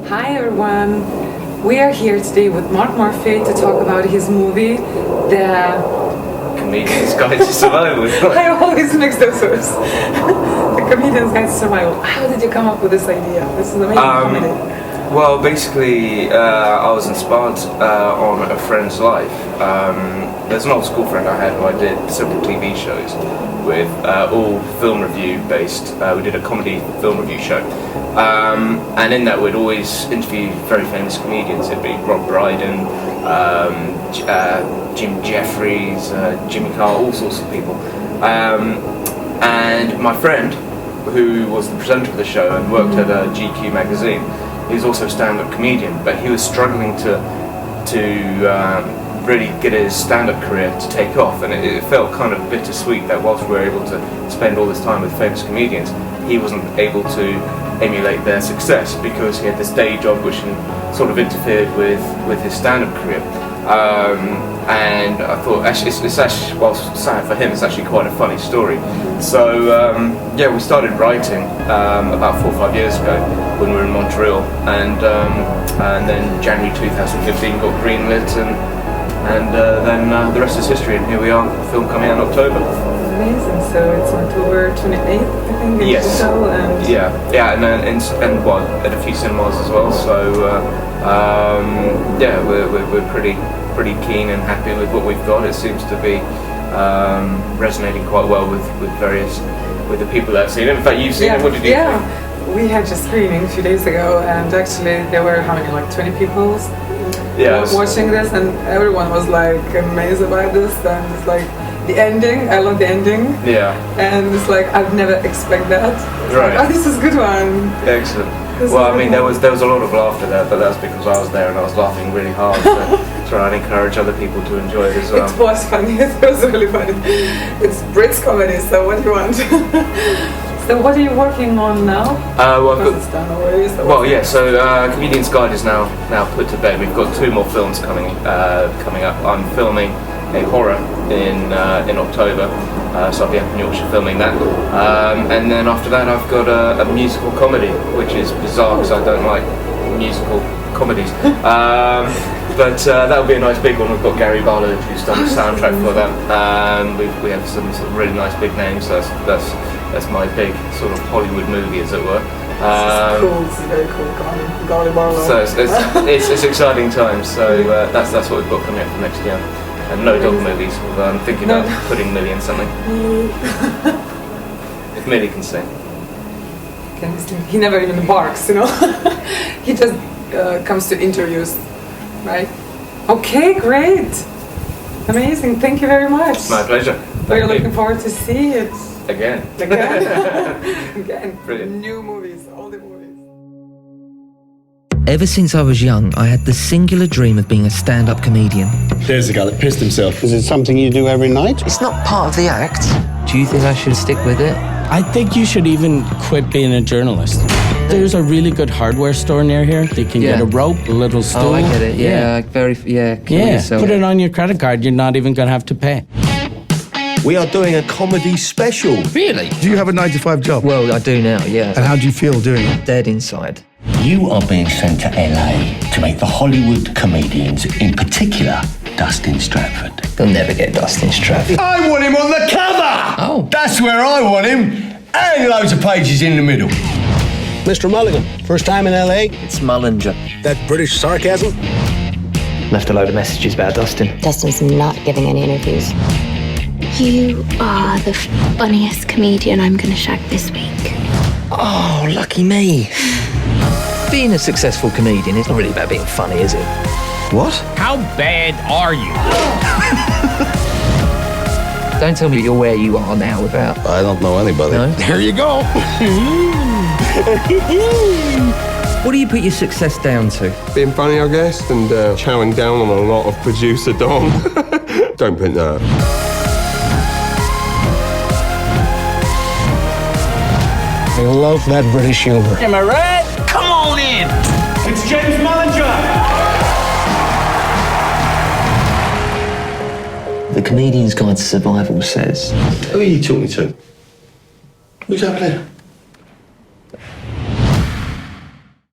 Hi everyone, we are here today with Mark Murphy to talk about his movie, The Comedian's Guide to Survival. I always mix those words. The Comedian's Guide to Survival. How did you come up with this idea? This is amazing comedy. Well, basically, I was inspired on a friend's life. There's an old school friend I had who I did several TV shows with, all film review based. We did a comedy film review show. And in that we'd always interview very famous comedians. It'd be Rob Brydon, Jim Jeffries, Jimmy Carr, all sorts of people. And my friend, who was the presenter of the show and worked at GQ magazine, he was also a stand-up comedian, but he was struggling to really get his stand-up career to take off, and it felt kind of bittersweet that whilst we were able to spend all this time with famous comedians, he wasn't able to emulate their success because he had this day job which sort of interfered with his stand-up career. And I thought, actually, it's actually, well, sad for him, it's actually quite a funny story. So, yeah, we started writing about 4 or 5 years ago when we were in Montreal, and then January 2015 got greenlit, and then the rest is history, and here we are, film coming out in October. Amazing, so it's October 28th, I think, in Montreal, and... Yeah, and well, at a few cinemas as well, so, yeah, we're pretty keen and happy with what we've got. It seems to be resonating quite well with the people that have seen it. In fact, you've seen it. What did you think? We had just screening a few days ago, and actually there were how many, like 20 people watching this, and everyone was like amazed about this, and it's like the ending. I love the ending. Yeah. And it's like I've never expected that. It's right. Like, oh, this is a good one. Excellent. Well, I mean, there was a lot of laughter there, but that's because I was there and I was laughing really hard to try and encourage other people to enjoy it as well. It was funny. It was really funny. It's Brits comedy, so what do you want? So what are you working on now? It's done already. So Comedian's Guide is now put to bed. We've got 2 more films coming up. I'm filming a horror in October, so I'll be up in Yorkshire filming that. And then after that I've got a musical comedy, which is bizarre because I don't like musical comedies. But that'll be a nice big one. We've got Gary Barlow who's done the soundtrack for that. We have some sort of really nice big names, so that's my big sort of Hollywood movie, as it were. Cool, it's very cool, Gary Barlow. So it's exciting times, so that's what we've got coming up for next year. And no dog movies, although I'm thinking about putting Millie in something. If Millie can sing. He never even barks, you know. He just comes to interviews, right? Okay, great. Amazing, thank you very much. My pleasure. We're looking forward to see it. Again. Again. Brilliant. New movies, all the movies. Ever since I was young, I had the singular dream of being a stand-up comedian. There's the guy that pissed himself. Is it something you do every night? It's not part of the act. Do you think I should stick with it? I think you should even quit being a journalist. There's a really good hardware store near here. They can get a rope, a little stool. Oh, I get it. Put it on your credit card. You're not even going to have to pay. We are doing a comedy special. Really? Do you have a 9-to-5 job? Well, I do now, yeah. And how do you feel doing it? Dead inside. You are being sent to LA to make the Hollywood comedians, in particular, Dustin Stratford. They'll never get Dustin Stratford. I want him on the cover! Oh. That's where I want him. And loads of pages in the middle. Mr. Mulligan, first time in LA? It's Mullinger. That British sarcasm? Left a load of messages about Dustin. Dustin's not giving any interviews. You are the funniest comedian I'm going to shag this week. Oh, lucky me. Being a successful comedian is not really about being funny, is it? What? How bad are you? Don't tell me you're where you are now without... I don't know anybody. No? There you go. What do you put your success down to? Being funny, I guess, and chowing down on a lot of producer Dom. Don't think that. I love that British humor. Am I right? Come on in. It's James Mullinger. The Comedian's Guide to Survival says... Who are you talking to? Who's that player?